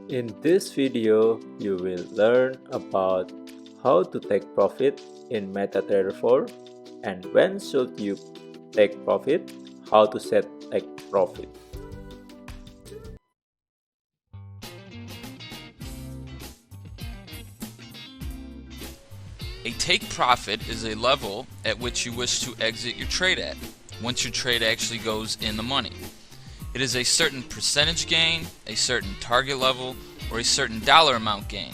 In this video, you will learn about how to take profit in MetaTrader 4 and when should you take profit, how to set take profit. A take profit is a level at which you wish to exit your trade at, once your trade actually goes in the money. It is a certain percentage gain, a certain target level, or a certain dollar amount gain.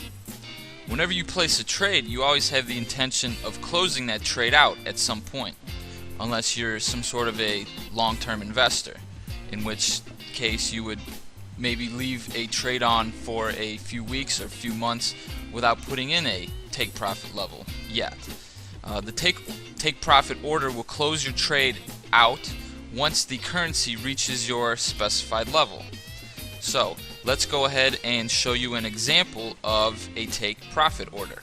Whenever you place a trade, you always have the intention of closing that trade out at some point, unless you're some sort of a long-term investor, in which case you would maybe leave a trade on for a few weeks or a few months without putting in a take profit level yet. The take profit order will close your trade out once the currency reaches your specified level. So let's go ahead and show you an example of a take profit order.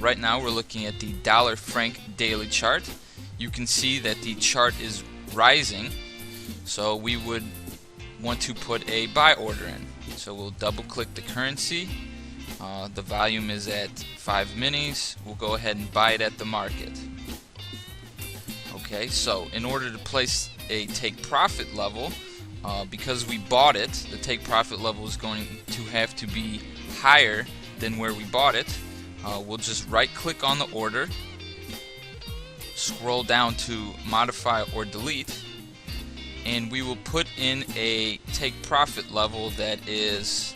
Right now we're looking at the dollar franc daily chart. You can see that the chart is rising, so we would want to put a buy order in. So we'll double click the currency. The volume is at 5 minis. We'll go ahead and buy it at the market. Okay, so in order to place a take profit level, because we bought it, the take profit level is going to have to be higher than where we bought it. We'll just right click on the order, scroll down to modify or delete, and we will put in a take profit level that is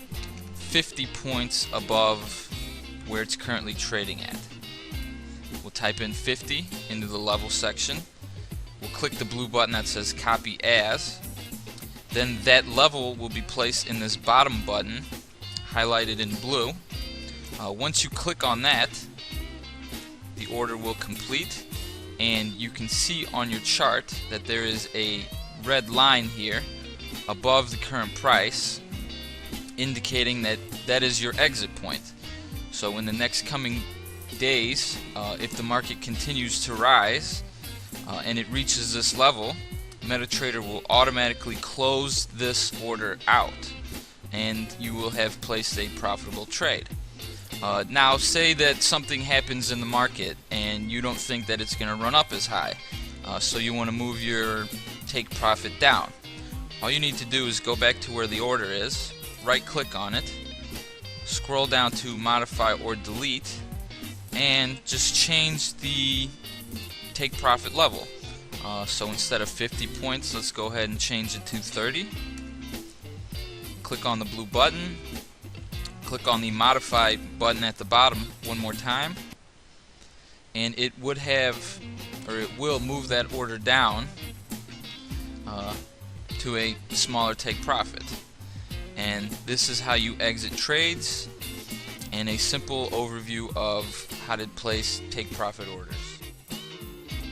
50 points above where it's currently trading at. We'll type in 50 into the level section. We'll click the blue button that says copy as. Then that level will be placed in this bottom button highlighted in blue. Once you click on that, the order will complete, and you can see on your chart that there is a red line here above the current price, indicating that that is your exit point. So in the next coming days, if the market continues to rise and it reaches this level, MetaTrader will automatically close this order out and you will have placed a profitable trade. Now say that something happens in the market and you don't think that it's going to run up as high, so you want to move your take profit down. All you need to do is go back to where the order is, right click on it, scroll down to modify or delete, and just change the take profit level. So instead of 50 points, let's go ahead and change it to 30. Click on the blue button, click on the modify button at the bottom one more time, and it would have, or it will move that order down to a smaller take profit. And this is how you exit trades, and a simple overview of how to place take profit orders.